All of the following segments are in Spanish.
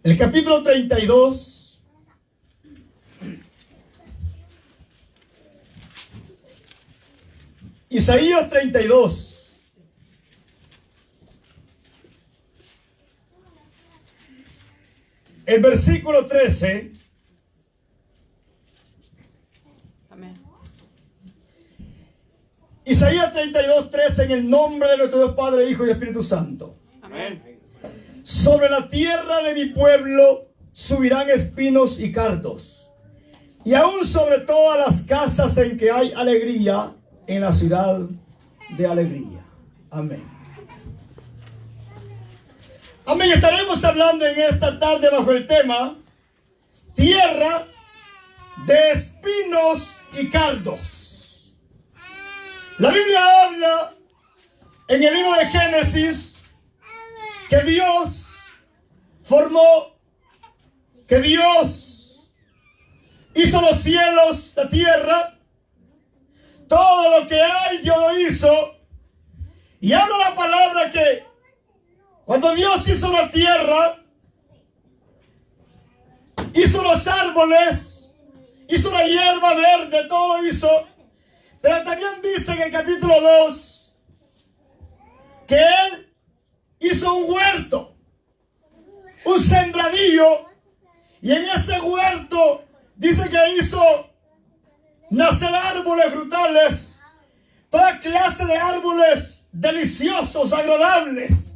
El capítulo 32. Isaías 32. El versículo 13. Amén. Isaías 32, 13, en el nombre de nuestro Dios Padre, Hijo y Espíritu Santo. Amén. Sobre la tierra de mi pueblo subirán espinos y cardos, y aún sobre todas las casas en que hay alegría, en la ciudad de alegría. Amén. Amén. Estaremos hablando en esta tarde bajo el tema tierra de espinos y cardos. La Biblia habla en el libro de Génesis que Dios formó, que Dios hizo los cielos, la tierra, todo lo que hay Dios lo hizo. Y habla la palabra que cuando Dios hizo la tierra, hizo los árboles, hizo la hierba verde, todo hizo. Pero también dice en el capítulo 2 que Él hizo un huerto, un sembradío, y en ese huerto dice que hizo nacer árboles frutales, toda clase de árboles deliciosos, agradables.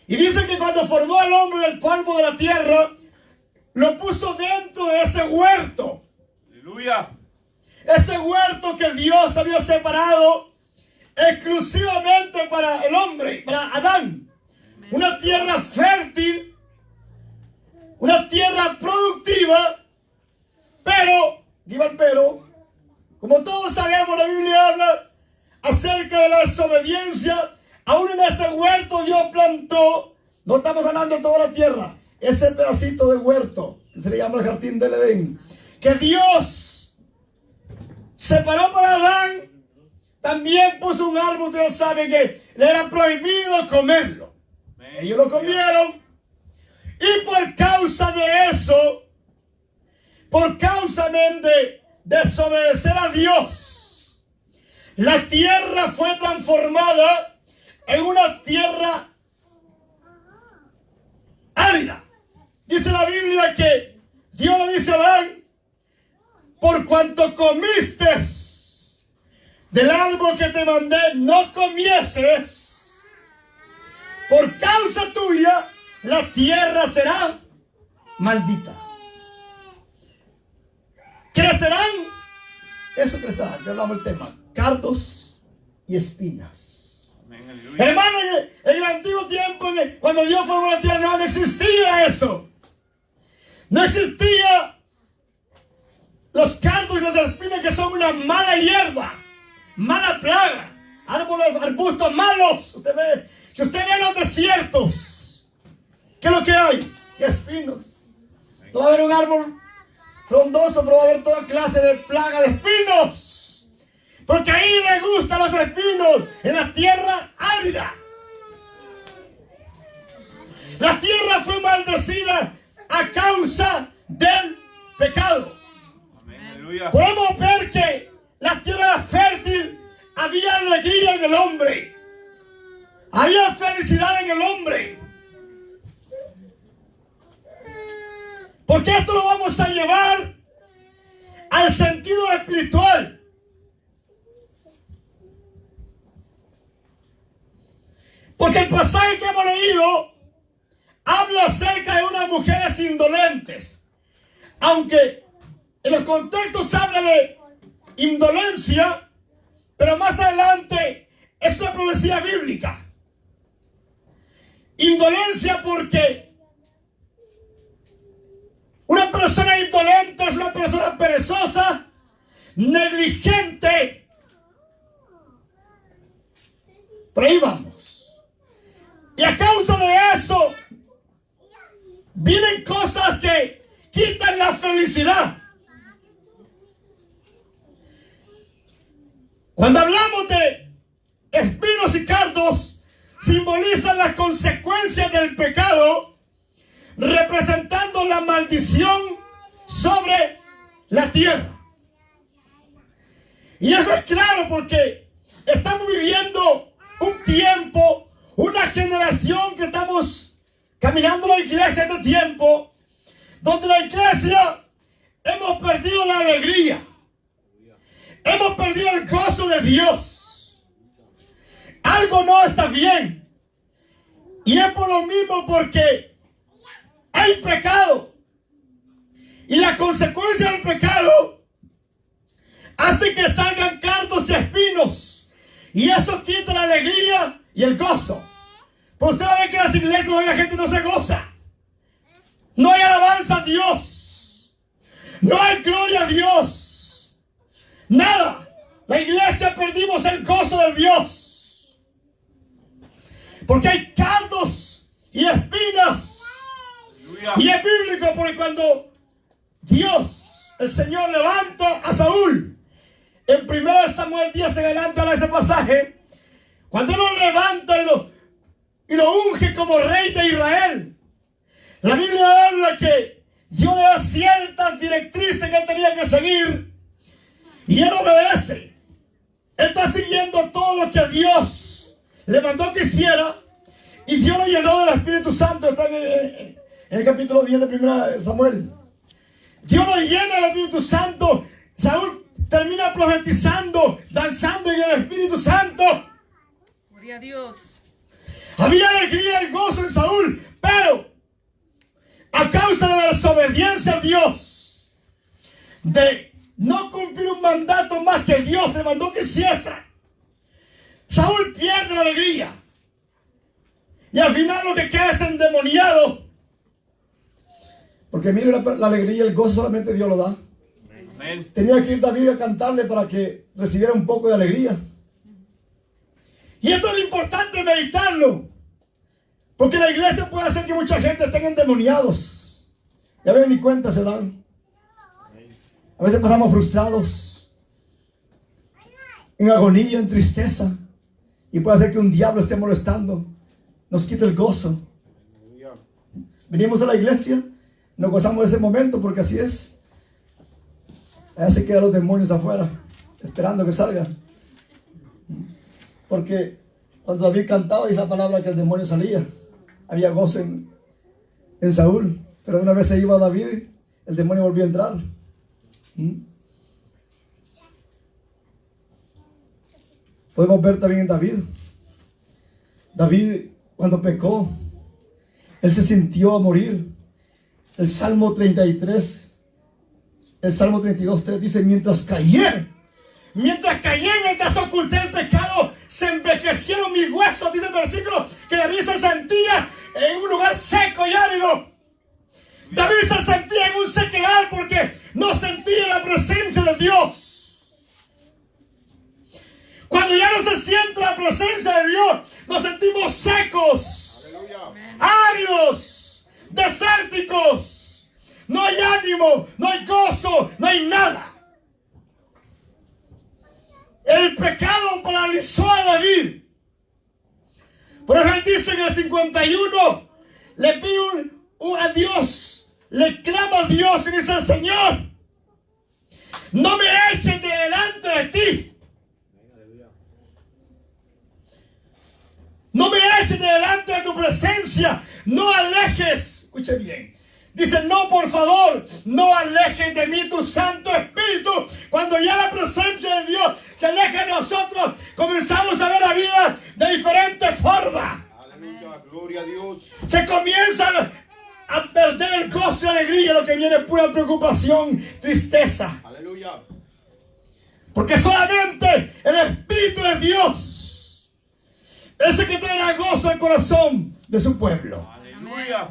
Y dice que cuando formó al hombre del polvo de la tierra, lo puso dentro de ese huerto. Aleluya. Ese huerto que Dios había separado exclusivamente para el hombre, para Adán. Una tierra fértil, una tierra productiva, pero, como todos sabemos, la Biblia habla acerca de la desobediencia. Aún en ese huerto Dios plantó, no estamos hablando de toda la tierra, ese pedacito de huerto, que se le llama el jardín del Edén, que Dios separó para Adán. También puso un árbol, Dios sabe que le era prohibido comerlo. Ellos lo comieron. Y por causa de eso, por causa de desobedecer a Dios, la tierra fue transformada en una tierra árida. Dice la Biblia que Dios le dice a Adán: por cuanto comiste del árbol que te mandé, no comieses, por causa tuya la tierra será maldita. Crecerán, eso crecerá, que hablamos del tema, cardos y espinas. Amén, Hermano, en el antiguo tiempo, cuando Dios formó la tierra, no existía eso. No existía los cardos y las espinas, que son una mala hierba, mala plaga, árboles, arbustos malos. Si usted ve los desiertos, ¿qué es lo que hay? Espinos. No va a haber un árbol frondoso, pero va a haber toda clase de plaga de espinos. Porque ahí le gustan los espinos, en la tierra árida. La tierra fue maldecida a causa del pecado. Amén, aleluya. Podemos ver que la tierra fértil, había alegría en el hombre, había felicidad en el hombre. Porque esto lo vamos a llevar al sentido espiritual. Porque el pasaje que hemos leído habla acerca de unas mujeres indolentes. Aunque en los contextos habla de indolencia, pero más adelante es una profecía bíblica. Indolencia porque una persona indolente es una persona perezosa, negligente. Por ahí vamos. Y a causa de eso, vienen cosas que quitan la felicidad. Cuando hablamos de espinos y cardos, simbolizan las consecuencias del pecado, representando la maldición sobre la tierra. Y eso es claro porque estamos viviendo un tiempo, una generación que estamos caminando la iglesia de tiempo, donde la iglesia hemos perdido la alegría, hemos perdido el gozo de Dios. Algo no está bien. Y es por lo mismo porque hay pecado. Y la consecuencia del pecado hace que salgan cardos y espinos. Y eso quita la alegría y el gozo. Pero usted va a ver que en las iglesias hoy la gente no se goza. No hay alabanza a Dios. No hay gloria a Dios. Nada. La iglesia perdimos el gozo de Dios. Porque hay cardos y espinas. Y es bíblico porque cuando Dios, el Señor, levanta a Saúl, en 1 Samuel 10 en adelante a ese pasaje, cuando Él lo levanta y lo unge como rey de Israel, la Biblia habla que Dios le da ciertas directrices que Él tenía que seguir y Él obedece. Él está siguiendo todo lo que Dios le mandó que hiciera y Dios lo llenó del Espíritu Santo. Está en el capítulo 10 de 1 Samuel. Dios lo llena del Espíritu Santo. Saúl termina profetizando, danzando en el Espíritu Santo. Gloria a Dios. Había alegría y gozo en Saúl, pero a causa de la desobediencia a Dios, de no cumplir un mandato más que Dios le mandó que hiciese, Saúl pierde la alegría. Y al final lo que queda es endemoniado. Porque mire, la alegría y el gozo solamente Dios lo da. Amén. Tenía que ir David a cantarle para que recibiera un poco de alegría. Y esto es lo importante, meditarlo. Porque la iglesia puede hacer que mucha gente estén endemoniados. Ya ven, ni cuenta se dan. A veces pasamos frustrados, en agonía, en tristeza. Y puede hacer que un diablo esté molestando. Nos quita el gozo. Venimos a la iglesia, nos gozamos de ese momento porque así es. Allá se quedan los demonios afuera, esperando que salgan. Porque cuando David cantaba, dice la palabra que el demonio salía. Había gozo en Saúl. Pero una vez se iba David, el demonio volvió a entrar. Podemos ver también en David. David, cuando pecó, él se sintió a morir. El Salmo 33, el Salmo 32:3 dice: mientras callé, mientras oculté el pecado, se envejecieron mis huesos. Dice el versículo que David se sentía en un lugar seco y árido. David se sentía en un sequedal porque no sentía la presencia de Dios. Cuando ya no se siente la presencia de Dios, nos sentimos secos, áridos, desérticos. No hay ánimo, no hay gozo, no hay nada. El pecado paralizó a David. Por eso él dice en el 51, le pide a Dios, le clama a Dios y dice: Señor, no me eches de delante de ti. No me eches de delante de tu presencia. No alejes. Escuche bien. Dice: no, por favor, no alejes de mí tu Santo Espíritu. Cuando ya la presencia de Dios se aleja de nosotros, comenzamos a ver la vida de diferentes formas. Aleluya, gloria a Dios. Se comienza a perder el gozo y alegría. Lo que viene es pura preocupación, tristeza. Aleluya. Porque solamente el Espíritu de Dios es el que trae gozo al corazón de su pueblo. Aleluya.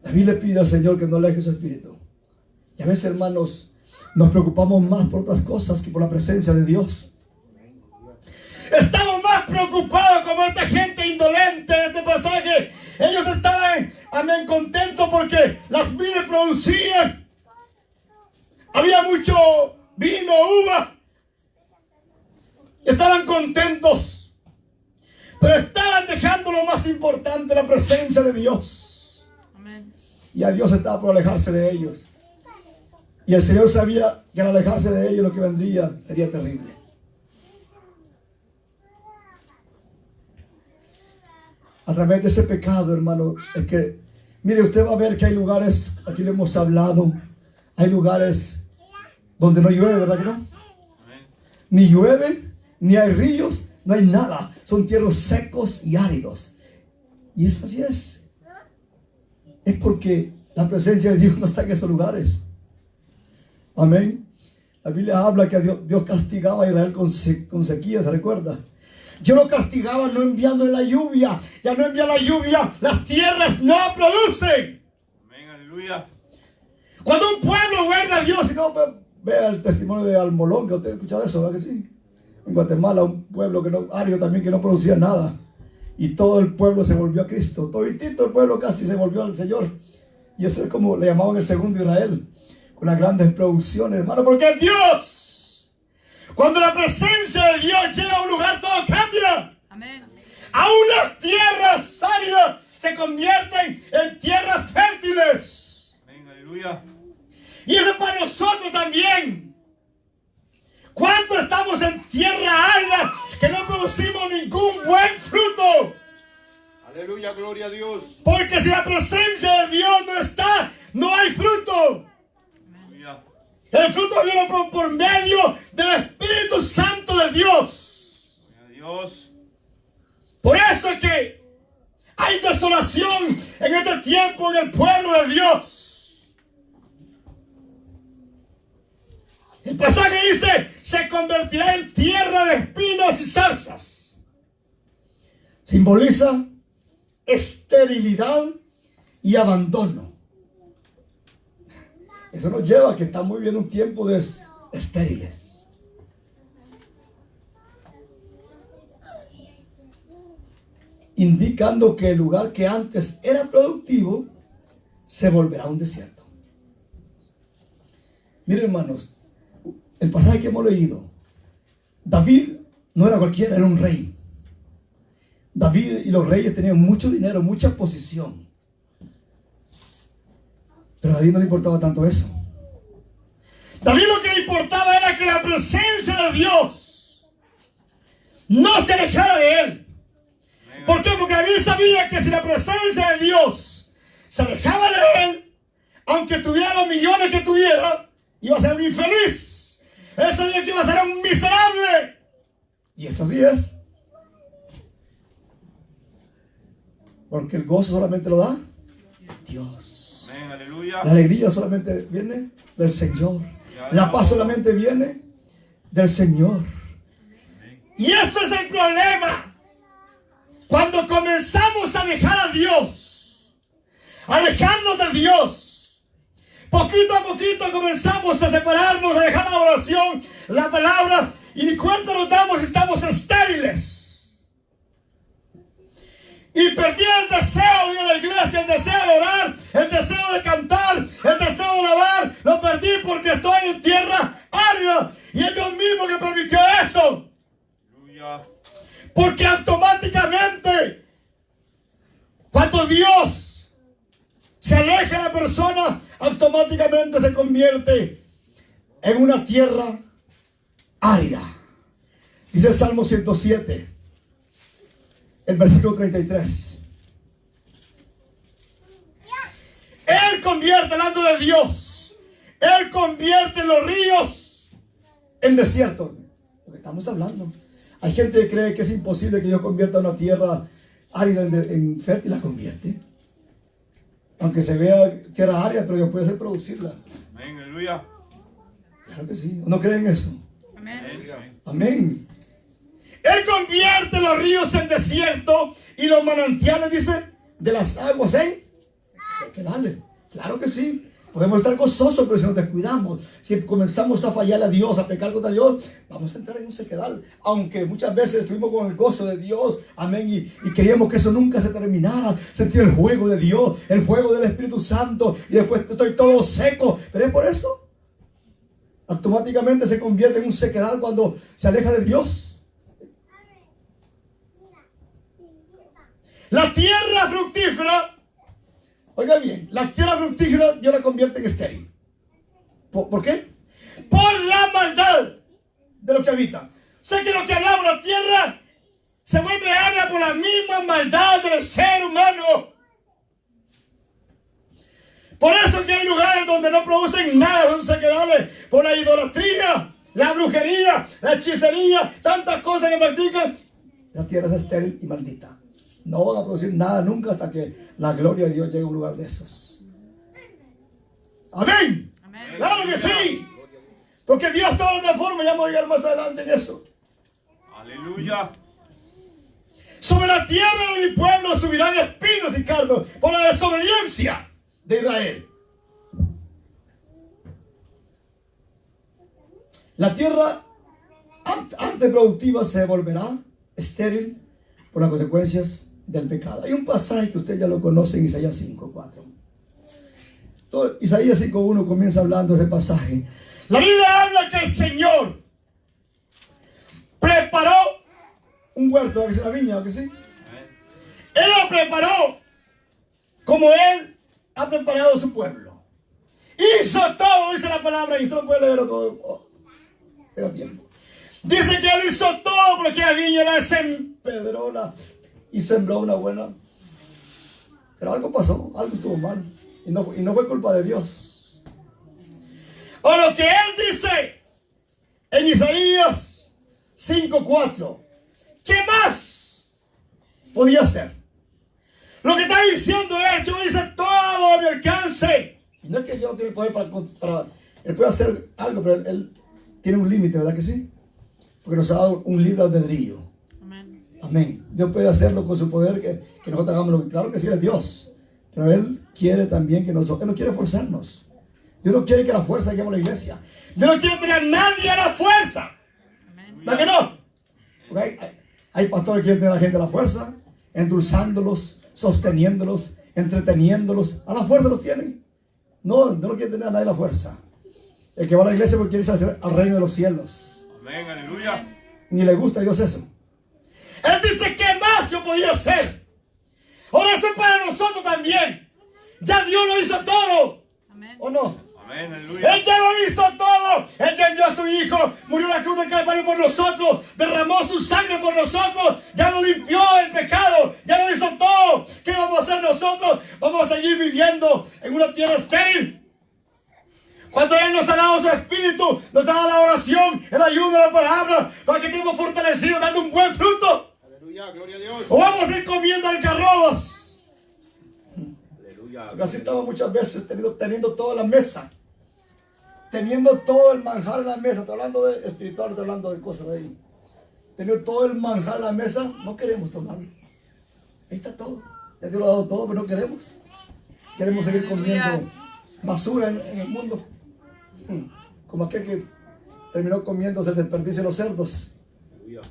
David le pide al Señor que no aleje su espíritu. Y a veces, hermanos, nos preocupamos más por otras cosas que por la presencia de Dios. Estamos más preocupados como esta gente indolente de este pasaje. Ellos estaban, amén, contentos porque las vides producían. Había mucho vino, uva. Estaban contentos. Pero estaban dejando lo más más importante la presencia de Dios. Amén. Y a Dios estaba por alejarse de ellos. Y el Señor sabía que al alejarse de ellos lo que vendría sería terrible. A través de ese pecado, hermano, es que, mire, usted va a ver que hay lugares, aquí le hemos hablado, hay lugares donde no llueve, ¿verdad que no? Amén. Ni llueve, ni hay ríos, no hay nada. Son tierras secos y áridos. Y eso así es. Es porque la presencia de Dios no está en esos lugares. Amén. La Biblia habla que Dios castigaba a Israel con sequía, ¿se recuerda? Yo lo castigaba no enviando la lluvia. Ya no envía la lluvia, las tierras no producen. Amén, aleluya. Cuando un pueblo vuelve a Dios, y no, vea el testimonio de Almolón, que usted ha escuchado eso, ¿verdad que sí? En Guatemala, un pueblo que no, árido también, que no producía nada. Y todo el pueblo se volvió a Cristo. Toditito el pueblo casi se volvió al Señor. Y eso es como le llamaban el segundo Israel. Con las grandes producciones, hermano, porque es Dios. Cuando la presencia de Dios llega a un lugar, todo cambia. Amén. Aún las tierras áridas se convierten en tierras fértiles. Amén, aleluya. Y eso es para nosotros también. ¿Cuántos estamos en tierra árida que no producimos ningún buen fruto? Aleluya, gloria a Dios. Porque si la presencia de Dios no está, no hay fruto. Aleluya. El fruto viene por medio del Espíritu Santo de Dios. Gloria a Dios. Por eso es que hay desolación en este tiempo en el pueblo de Dios. El pasaje dice, se convertirá en tierra de espinos y zarzas. Simboliza esterilidad y abandono. Eso nos lleva a que estamos viviendo un tiempo de estériles. Indicando que el lugar que antes era productivo se volverá un desierto. Miren, hermanos, el pasaje que hemos leído, David no era cualquiera, era un rey. David y los reyes tenían mucho dinero, mucha posición. Pero a David no le importaba tanto eso. David lo que le importaba era que la presencia de Dios no se alejara de él. ¿Por qué? Porque David sabía que si la presencia de Dios se alejaba de él, aunque tuviera los millones que tuviera, iba a ser un infeliz. Él sabía que iba a ser un miserable. Y eso sí es. Porque el gozo solamente lo da Dios. Amén, aleluya. La alegría solamente viene del Señor. La paz solamente viene del Señor. Y eso es el problema. Cuando comenzamos a dejar a Dios, a alejarnos de Dios, poquito a poquito comenzamos a separarnos, a dejar la oración, la palabra, y ni cuenta nos damos, estamos estériles. Y perdí el deseo de ir a la iglesia, el deseo de orar, el deseo de cantar, el deseo de alabar. Lo perdí porque estoy en tierra árida. Y es Dios mismo que permitió eso. Aleluya. Porque automáticamente, cuando Dios se aleja de la persona, automáticamente se convierte en una tierra árida. Dice el Salmo 107. El versículo 33. Él convierte, hablando de Dios, Él convierte los ríos en desierto. Lo que estamos hablando. Hay gente que cree que es imposible que Dios convierta una tierra árida en fértil, la convierte. Aunque se vea tierra árida, pero Dios puede hacer producirla. Amén, aleluya. Claro que sí. ¿No creen eso? Amén. Amén. Amén. Él convierte los ríos en desierto y los manantiales, dice, de las aguas en sequedales. Claro que sí. Podemos estar gozosos, pero si nos descuidamos, si comenzamos a fallarle a Dios, a pecar contra Dios, vamos a entrar en un sequedal. Aunque muchas veces estuvimos con el gozo de Dios, amén, y queríamos que eso nunca se terminara, sentir el fuego de Dios, el fuego del Espíritu Santo, y después estoy todo seco. Pero es por eso. Automáticamente se convierte en un sequedal cuando se aleja de Dios. La tierra fructífera, oiga bien, la tierra fructífera Dios la convierte en estéril. ¿Por qué? Por la maldad de los que habitan. Sé que lo que hablamos, la tierra se vuelve árida por la misma maldad del ser humano. Por eso que hay lugares donde no producen nada, son sequedales, por la idolatría, la brujería, la hechicería, tantas cosas que practican. La tierra es estéril y maldita. No van a producir nada nunca hasta que la gloria de Dios llegue a un lugar de esos. Amén. Amén. Claro que sí. Porque Dios todo de forma, ya vamos a llegar más adelante en eso. Aleluya. Sobre la tierra de mi pueblo subirán espinos y cardos por la desobediencia de Israel. La tierra antes productiva se volverá estéril por las consecuencias del pecado. Hay un pasaje que usted ya lo conoce en Isaías 5:4. Isaías 5:1 comienza hablando de ese pasaje. La Biblia habla que el Señor preparó un huerto, una viña, ¿o que sí? Él lo preparó como Él ha preparado su pueblo. Hizo todo, dice la palabra, y usted lo puede leer todo. Tenga tiempo. Dice que Él hizo todo porque la viña la desempedró y sembró una buena. Pero algo pasó, algo estuvo mal. Y no fue culpa de Dios. O lo que Él dice en Isaías 5:4. ¿Qué más podía hacer? Lo que está diciendo es, yo hice todo a mi alcance. Y no es que yo no tiene poder para Él puede hacer algo, pero él tiene un límite, ¿verdad que sí? Porque nos ha dado un libre albedrío. Amén. Amén. Dios puede hacerlo con su poder, que nosotros hagamos lo que... Claro que sí, es Dios. Pero Él quiere también que nosotros... Él no quiere forzarnos. Dios no quiere que a la fuerza lleguemos a la iglesia. Dios no quiere tener a nadie a la fuerza. ¿Verdad que no? Porque hay pastores que quieren tener a la gente a la fuerza, endulzándolos, sosteniéndolos, entreteniéndolos. A la fuerza los tienen. No quiere tener a nadie a la fuerza. El que va a la iglesia porque quiere irse al reino de los cielos. Amén, aleluya. Ni le gusta a Dios eso. Él dice, ¿qué más yo podía hacer? Ahora eso es para nosotros también. Ya Dios lo hizo todo. Amén. ¿O no? Amén, aleluya. Él ya lo hizo todo. Él ya envió a su Hijo, murió en la cruz del Calvario por nosotros, derramó su sangre por nosotros, ya lo limpió el pecado, ya lo hizo todo. ¿Qué vamos a hacer nosotros? Vamos a seguir viviendo en una tierra estéril. Cuando Él nos ha dado su espíritu, nos ha dado la oración, el ayuno, la palabra, para que estemos fortalecidos, dando un buen fruto. Aleluya, gloria a Dios. O vamos a ir comiendo algarrobas. Aleluya. Porque así estamos muchas veces teniendo toda la mesa. Teniendo todo el manjar en la mesa. Estoy hablando de espiritual, estoy hablando de cosas de ahí. Teniendo todo el manjar en la mesa, no queremos tomarlo. Ahí está todo. Ya Dios lo ha dado todo, pero no queremos. Queremos seguir comiendo basura en el mundo. Como aquel que terminó comiéndose el desperdicio de los cerdos. Aleluya.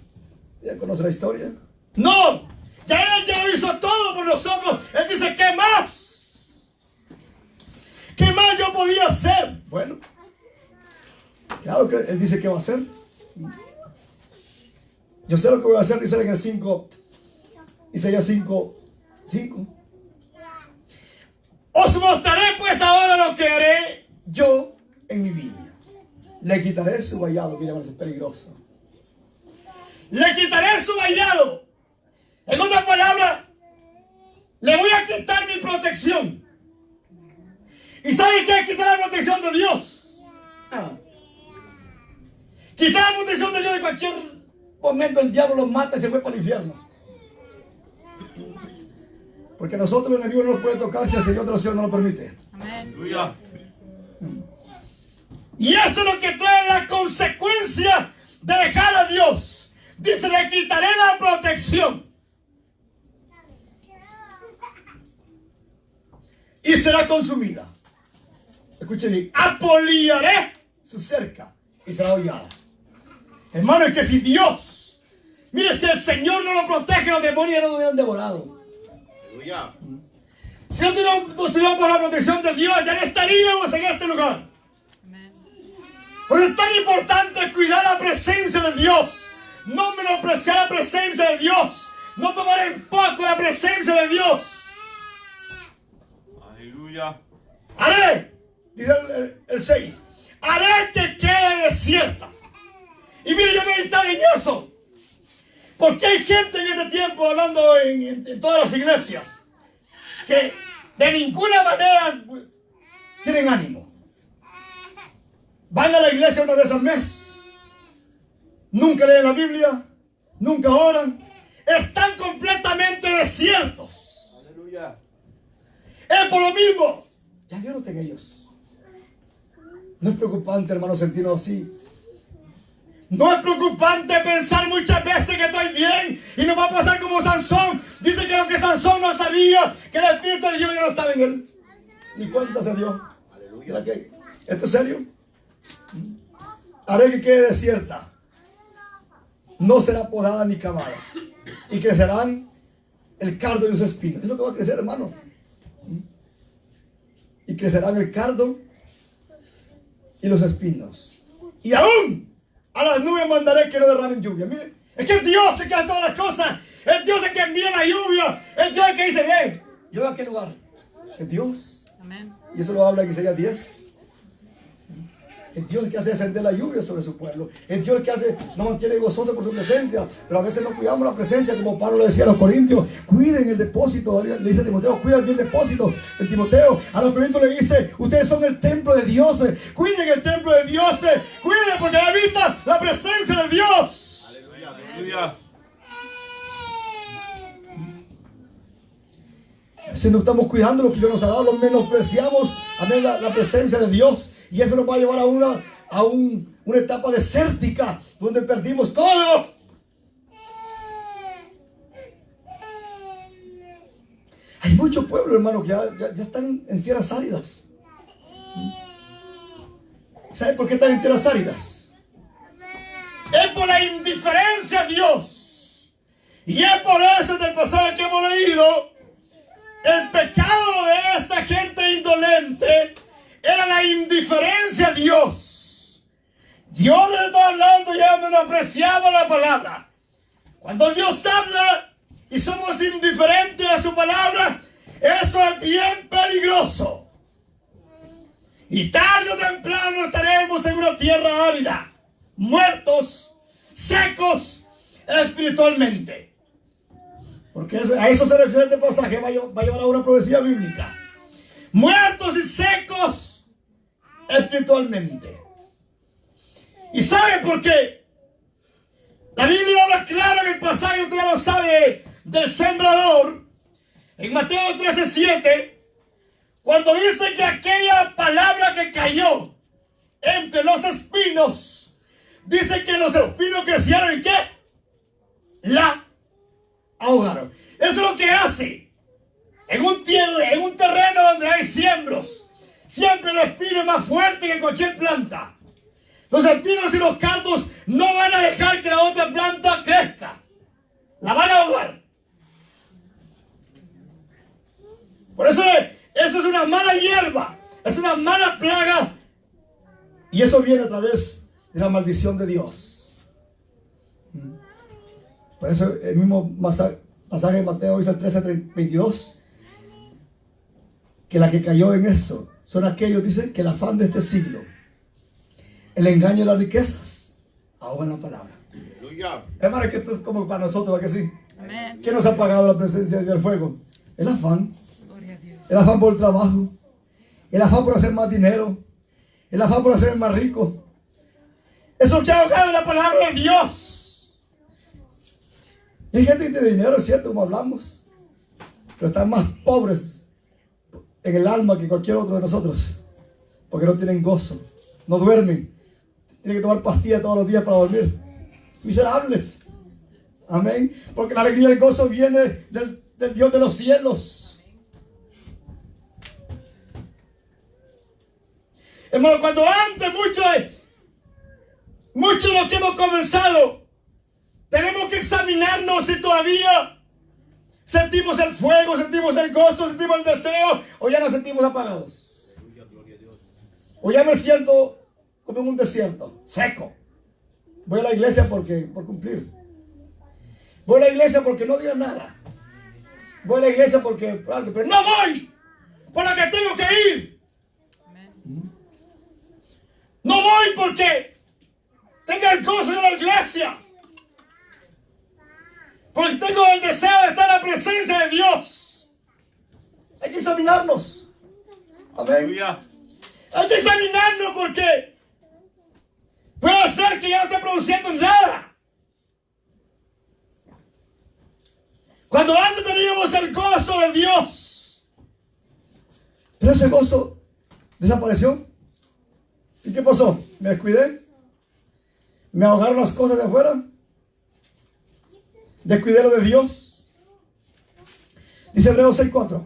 ¿Ya conoce la historia? ¡No! Ya Él ya lo hizo todo por nosotros. Él dice, ¿qué más? ¿Qué más yo podía hacer? Bueno, claro que Él dice que va a hacer. Yo sé lo que voy a hacer, dice en el 5, Isaías 5:5. Os mostraré pues ahora lo que haré yo en mi viña. Le quitaré su vallado. Mira, es peligroso. Le quitaré su vallado. En otras palabras, le voy a quitar mi protección. ¿Y sabe qué es quitar la protección de Dios? Quitar la protección de Dios. De cualquier momento el diablo los mata y se fue para el infierno. Porque nosotros el enemigo no nos puede tocar si el Señor de los cielos no lo permite. Amén. Aleluya. Y eso es lo que trae la consecuencia de dejar a Dios. Dice, le quitaré la protección. Y será consumida. Escuche bien. Apoliaré su cerca y será hollada. Hermano, es que si Dios, mire, si el Señor no lo protege, los demonios no lo hubieran devorado. Aleluya. Si no estuviéramos por la protección de Dios, ya no estaríamos en este lugar. Amén. Por eso es tan importante cuidar la presencia de Dios. No menospreciar la presencia de Dios. no tomar en poco la presencia de Dios. Aleluya. Haré, dice el 6, haré que quede desierta. Y mire, yo meditaba en eso. Porque hay gente en este tiempo hablando en todas las iglesias que de ninguna manera tienen ánimo. Van a la iglesia una vez al mes. Nunca leen la Biblia. Nunca oran. Están completamente desiertos. Aleluya. Es por lo mismo. Ya Dios no está en ellos. No es preocupante, hermano, sentirnos así. No es preocupante pensar muchas veces que estoy bien y nos va a pasar como Sansón. Dice que lo que Sansón no sabía, que el Espíritu de Dios ya no estaba en él. Ni cuenta se dio. Aleluya. ¿Esto es serio? Haré que quede desierta. No será podada ni cavada. Y crecerán el cardo y los espinos. Es lo que va a crecer, hermano. Y crecerán el cardo y los espinos. Y aún a las nubes mandaré que no derramen lluvia. Mire, es que es Dios el que hace todas las cosas. Es Dios el que envía la lluvia. Es Dios el que dice, ven, yo voy a aquel lugar. Es Dios. Amén. Y eso lo habla en Isaías 10. Es Dios el que hace descender la lluvia sobre su pueblo. Es Dios el que no mantiene gozoso por su presencia. Pero a veces no cuidamos la presencia, como Pablo le decía a los corintios. Cuiden el depósito, le dice a Timoteo, cuiden el depósito de Timoteo. A los corintios le dice, ustedes son el templo de Dios. Cuiden el templo de Dios. Cuiden porque habita la presencia de Dios. Aleluya. Aleluya. Si no estamos cuidando lo que Dios nos ha dado, lo menospreciamos, amén, la presencia de Dios. Y eso nos va a llevar a una etapa desértica, donde perdimos todo. Hay muchos pueblos, hermano, que ya están en tierras áridas. ¿Sabe por qué están en tierras áridas? Es por la indiferencia a Dios. Y es por eso, del pasaje que hemos leído, el pecado de esta gente indolente era la indiferencia a Dios. Dios le está hablando y ya menospreciaba la palabra. Cuando Dios habla y somos indiferentes a su palabra, eso es bien peligroso. Y tarde o temprano estaremos en una tierra árida, muertos, secos espiritualmente. Porque a eso se refiere este pasaje, va a llevar a una profecía bíblica. Muertos y secos espiritualmente. ¿Y sabe por qué? La Biblia habla claro en el pasaje, usted ya lo sabe, del sembrador. En Mateo 13:7, cuando dice que aquella palabra que cayó entre los espinos, dice que los espinos crecieron y ¿qué? La ahogaron. Eso es lo que hace en un terreno donde hay siembros. Siempre el espino es más fuerte que cualquier planta. Los espinos y los cardos no van a dejar que la otra planta crezca. La van a ahogar. Por eso es una mala hierba. Es una mala plaga. Y eso viene a través de la maldición de Dios. Por eso el mismo pasaje de Mateo dice el 13:22. Que la que cayó en eso son aquellos, dicen, que el afán de este siglo, el engaño y las riquezas, ahogan la palabra. Aleluya. Hermano, que esto es como para nosotros, ¿verdad que sí? Amén. ¿Qué nos ha pagado la presencia del fuego? El afán. Gloria a Dios. El afán por el trabajo. El afán por hacer más dinero. El afán por hacer más rico. Eso es lo que ha ahogado la palabra de Dios. Y hay gente que tiene dinero, es cierto, como hablamos, pero están más pobres en el alma que cualquier otro de nosotros, porque no tienen gozo, no duermen, tienen que tomar pastillas todos los días para dormir. Miserables. Amén. Porque la alegría y el gozo viene del Dios de los cielos. Hermano, cuando antes muchos de los que hemos comenzado, tenemos que examinarnos si todavía sentimos el fuego, sentimos el gozo, sentimos el deseo, o ya nos sentimos apagados. O ya me siento como en un desierto, seco. Voy a la iglesia por cumplir. Voy a la iglesia porque no digan nada. Voy a la iglesia porque, pero no voy por la que tengo que ir. No voy porque tengo el gozo de la iglesia. Porque tengo el deseo de estar en la presencia de Dios. Hay que examinarnos. Amén. Aleluya. Hay que examinarnos porque puede ser que ya no esté produciendo nada. Cuando antes teníamos el gozo de Dios, pero ese gozo desapareció. ¿Y qué pasó? ¿Me descuidé? ¿Me ahogaron las cosas de afuera? ¿Descuidé lo de Dios? Dice Hebreos 6:4.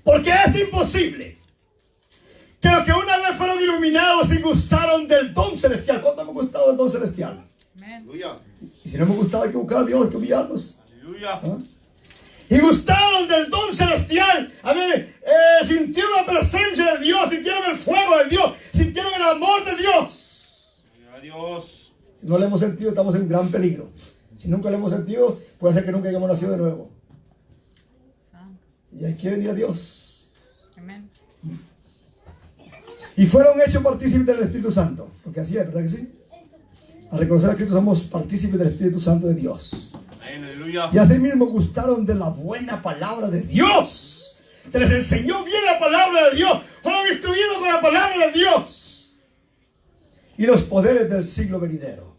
Porque es imposible que los que una vez fueron iluminados y gustaron del don celestial. ¿Cuánto hemos gustado del don celestial? Aleluya. Y si no hemos gustado, hay que buscar a Dios, hay que humillarnos. Aleluya. ¿Ah? Y gustaron del don celestial. A ver, sintieron la presencia de Dios, sintieron el fuego de Dios, sintieron el amor de Dios. Gloria a Dios. Si no lo hemos sentido, estamos en gran peligro. Si nunca lo hemos sentido, puede ser que nunca hayamos nacido de nuevo. Y hay que venir a Dios. Amén. Y fueron hechos partícipes del Espíritu Santo. Porque así es, ¿verdad que sí? Al reconocer a Cristo somos partícipes del Espíritu Santo de Dios. Amén. Aleluya. Y así mismo gustaron de la buena palabra de Dios. Se les enseñó bien la palabra de Dios. Fueron instruidos con la palabra de Dios. Y los poderes del siglo venidero.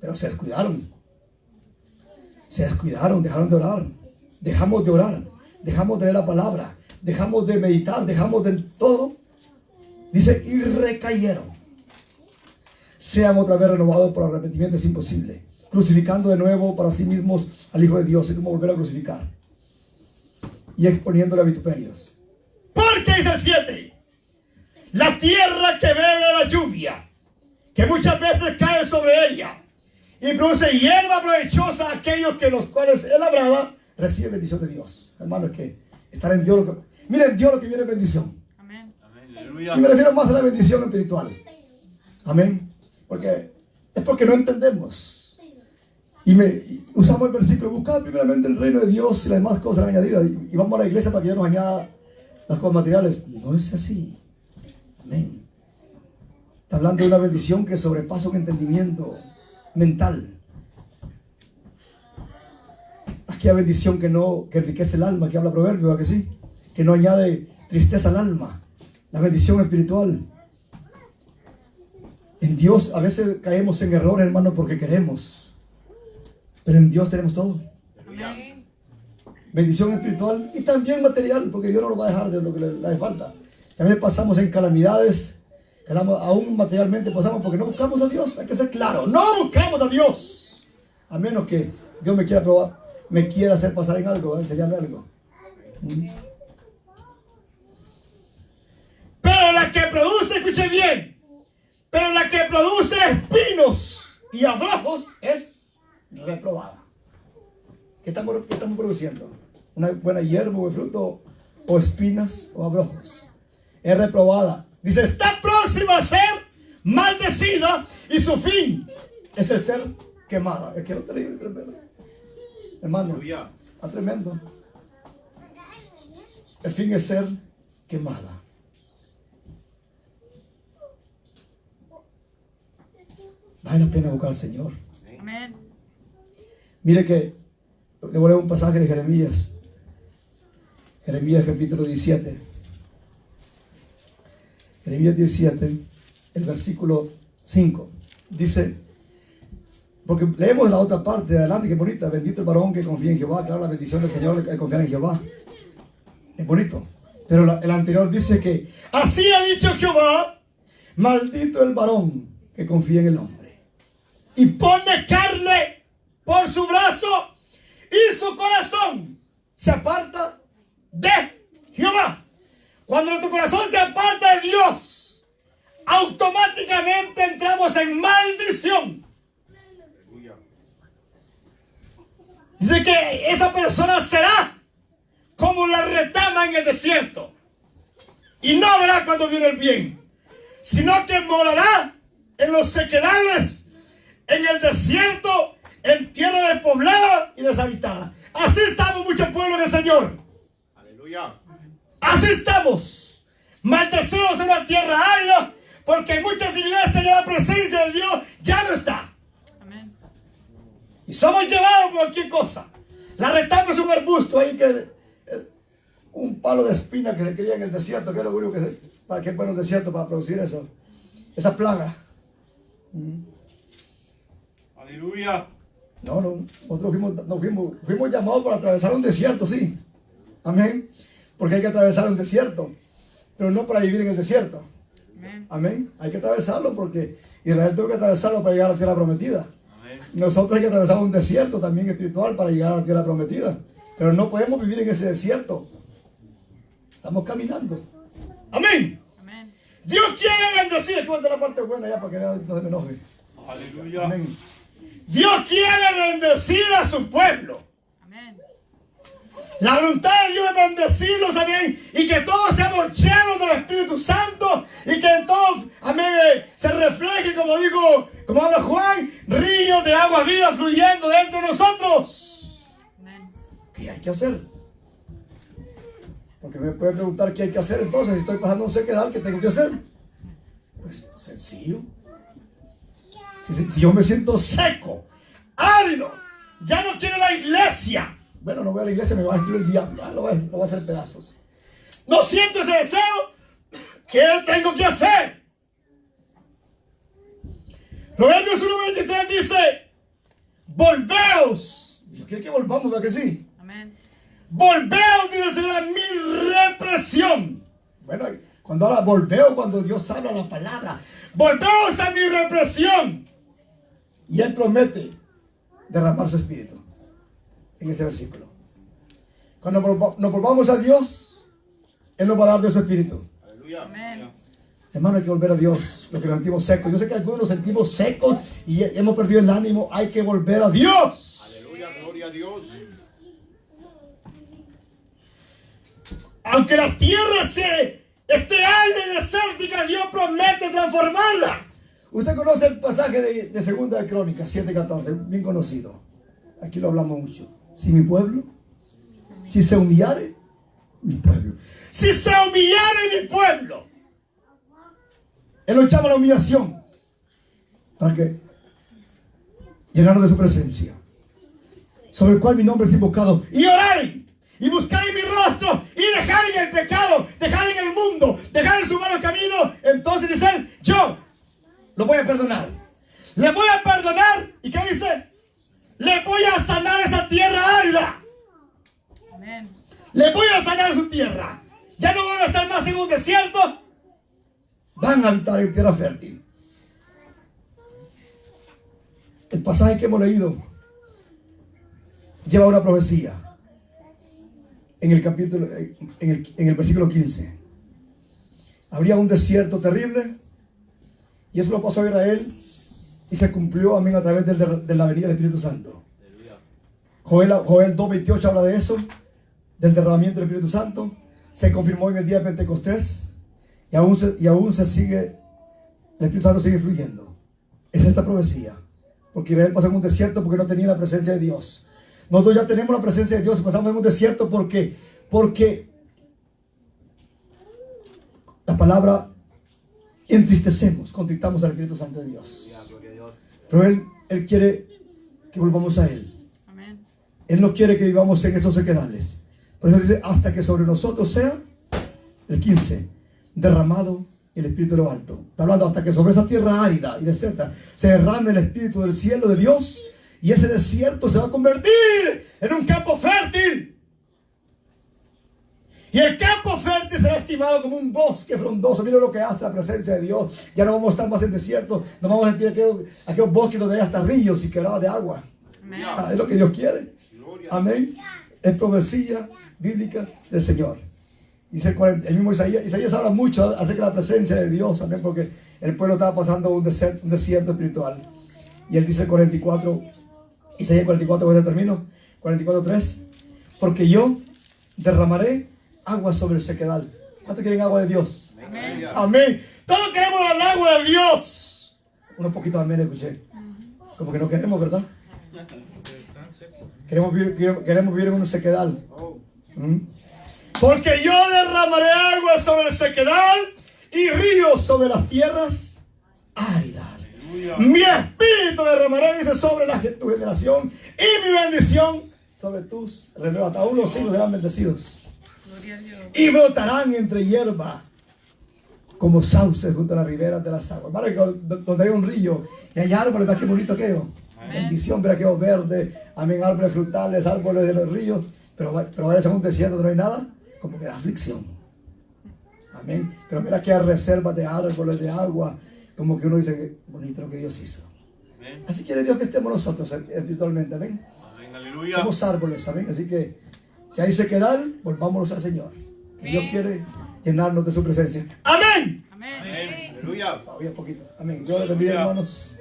Pero se descuidaron. Se descuidaron, dejaron de orar. Dejamos de orar. Dejamos de leer la palabra. Dejamos de meditar. Dejamos de todo. Dice, y recayeron. Sean otra vez renovados por arrepentimiento, es imposible. Crucificando de nuevo para sí mismos al Hijo de Dios. Es como volver a crucificar. Y exponiéndole a vituperios. Porque dice el 7. La tierra que bebe la lluvia, que muchas veces cae sobre ella, y produce hierba provechosa a aquellos que los cuales es labrada, recibe bendición de Dios. Hermano, es que estar en Dios, miren Dios lo que viene es bendición. Amén. Amén. Aleluya. Y me refiero más a la bendición espiritual. Amén. Porque es porque no entendemos. Y usamos el versículo, buscad primeramente el reino de Dios y las demás cosas serán añadidas. Y vamos a la iglesia para que Dios nos añada las cosas materiales. No es así. Amén. Está hablando de una bendición que sobrepasa un entendimiento mental. Aquí hay bendición que enriquece el alma, que habla Proverbio, ¿verdad que sí? Que no añade tristeza al alma. La bendición espiritual. En Dios a veces caemos en errores, hermano, porque queremos. Pero en Dios tenemos todo. Amén. Bendición espiritual y también material, porque Dios no nos va a dejar de lo que le hace falta. Si a veces pasamos en calamidades, aún materialmente pasamos porque no buscamos a Dios. Hay que ser claro, no buscamos a Dios. A menos que Dios me quiera probar, me quiera hacer pasar en algo, enseñarme algo. Pero la que produce, escuche bien, pero la que produce espinos y abrojos es reprobada. ¿Qué estamos produciendo? ¿Una buena hierba o fruto, o espinas o abrojos? Es reprobada. Dice, está próxima a ser maldecida y su fin es el ser quemada. Es que lo terrible, tremendo. Hermano, Aleluya. está tremendo. El fin es ser quemada. Vale la pena buscar al Señor. Amén. Mire que le voy a leer un pasaje de Jeremías. Jeremías capítulo 17. Jeremías 17, el versículo 5. Dice, porque leemos la otra parte de adelante, que es bonita. Bendito el varón que confía en Jehová. Claro, la bendición del Señor es confiar en Jehová. Es bonito. Pero el anterior dice que así ha dicho Jehová, maldito el varón que confía en el hombre y pone carne por su brazo y su corazón se aparta de Jehová. Cuando nuestro corazón se aparta de Dios, automáticamente entramos en maldición. Dice que esa persona será como la retama en el desierto y no verá cuando viene el bien. sino que morará en los sequedales, en el desierto, en tierra despoblada y deshabitada. Así estamos muchos pueblos del Señor. Aleluya. Así estamos, maldecidos en una tierra árida, porque en muchas iglesias ya la presencia de Dios ya no está. Amén. Y somos llevados por cualquier cosa. La retama es un arbusto ahí que un palo de espina que se cría en el desierto, que es lo único para que es bueno el desierto para producir eso, esa plaga. Aleluya. Nosotros fuimos llamados para atravesar un desierto, sí. Amén. Porque hay que atravesar un desierto, pero no para vivir en el desierto. Amén. Amén. Hay que atravesarlo porque Israel tuvo que atravesarlo para llegar a la tierra prometida. Amén. Nosotros hay que atravesar un desierto también espiritual para llegar a la tierra prometida. Pero no podemos vivir en ese desierto. Estamos caminando. Amén. Amén. Dios quiere bendecir. Es la parte buena ya para que no se me enoje. Aleluya. Amén. Dios quiere bendecir a su pueblo. Amén. La voluntad de Dios es bendecirlos, amén, y que todos seamos llenos del Espíritu Santo y que en todos, amén, se refleje, como habla Juan, ríos de agua viva fluyendo dentro de nosotros. Amén. ¿Qué hay que hacer? Porque me puede preguntar qué hay que hacer entonces si estoy pasando un sequedal, ¿qué tengo que hacer? Pues sencillo. Si yo me siento seco, árido, ya no quiero la iglesia. Bueno, no voy a la iglesia, me va a destruir el diablo. Lo voy a hacer pedazos. No siento ese deseo. ¿Qué tengo que hacer? Proverbios 1:23 dice: volveos. Yo quiero que volvamos, ¿verdad que sí? Amén. Volveos, dice a mi represión. Bueno, cuando habla volveo, cuando Dios habla la palabra, volveos a mi represión. Y Él promete derramar su espíritu en ese versículo. Cuando nos volvamos a Dios, Él nos va a dar de su espíritu. Aleluya. Amén. Hermano, hay que volver a Dios, lo que nos sentimos secos. Yo sé que algunos nos sentimos secos y hemos perdido el ánimo. Hay que volver a Dios. Aleluya. Gloria a Dios. Aunque la tierra esté árida y desértica, Dios promete transformarla. Usted conoce el pasaje de Segunda de Crónicas 7:14, bien conocido. Aquí lo hablamos mucho. Si mi pueblo, si se humillare, mi pueblo. Si se humillare mi pueblo. Él lo llama la humillación. ¿Para qué? Llenarnos de su presencia, sobre el cual mi nombre es invocado. Y oráis, y buscaréis mi rostro, y dejaréis el pecado, dejaréis el mundo, dejaréis su malo camino. Entonces dice él, yo lo voy a perdonar. Le voy a perdonar. ¿Y qué dice? Le voy a sanar esa tierra árida. Amén. Le voy a sanar su tierra. Ya no van a estar más en un desierto. Van a habitar en tierra fértil. El pasaje que hemos leído lleva una profecía. En el capítulo, en el versículo 15. Habría un desierto terrible. Y eso lo pasó a Israel. Y se cumplió, amén, a través de la venida del Espíritu Santo. Joel 2:28 habla de eso, del derramamiento del Espíritu Santo. Se confirmó en el día de Pentecostés. Y aún se sigue, el Espíritu Santo sigue fluyendo. Es esta profecía. Porque Israel pasó en un desierto porque no tenía la presencia de Dios. Nosotros ya tenemos la presencia de Dios y pasamos en un desierto porque la palabra entristecemos, contritamos al Espíritu Santo de Dios. Gloria a Dios. Pero Él quiere que volvamos a Él. Amén. Él no quiere que vivamos en esos sequedales. Por eso dice, hasta que sobre nosotros sea, el 15, derramado el Espíritu de lo alto. Está hablando hasta que sobre esa tierra árida y desierta se derrame el Espíritu del cielo de Dios. Y ese desierto se va a convertir en un campo fértil. Y el campo fértil será estimado como un bosque frondoso. Mira lo que hace la presencia de Dios. Ya no vamos a estar más en desierto. No vamos a sentir aquellos bosques donde hay hasta ríos y quebradas de agua. Amén. Es lo que Dios quiere. Gloria. Amén. Es profecía bíblica del Señor. Dice el mismo Isaías habla mucho acerca de la presencia de Dios. Amén. Porque el pueblo estaba pasando un desierto espiritual. Y él dice el 44. Isaías 44, pues ya termino. 44:3. Porque yo derramaré agua sobre el sequedal. ¿Cuántos quieren agua de Dios? Amén. Amén. Todos queremos el agua de Dios. Unos poquitos amén escuché. Como que no queremos, ¿verdad? Queremos vivir en un sequedal. Porque yo derramaré agua sobre el sequedal y ríos sobre las tierras áridas. Mi espíritu derramaré, dice, sobre tu generación, y mi bendición sobre tus renuevos. Aún los hijos serán bendecidos. Gloria a Dios. Y brotarán entre hierba como sauces junto a las riberas de las aguas. Hermano, donde hay un río y hay árboles, ¿verdad qué bonito quedó? Bendición, ¿verdad? Quedó verde. Amén, árboles frutales, árboles de los ríos. Pero vayas a un desierto donde no hay nada, como que da aflicción. Amén. Pero mira que hay reservas de árboles, de agua. Como que uno dice que bonito lo que Dios hizo. Amén. Así quiere Dios que estemos nosotros espiritualmente. Amén. Amén. Aleluya. Somos árboles. Amén. Así que si hay sequedad, volvámonos al Señor. Que Dios quiere llenarnos de su presencia. Amén. Amén. Amén. Aleluya. Todavía poquito. Amén. Dios les bendiga, hermanos.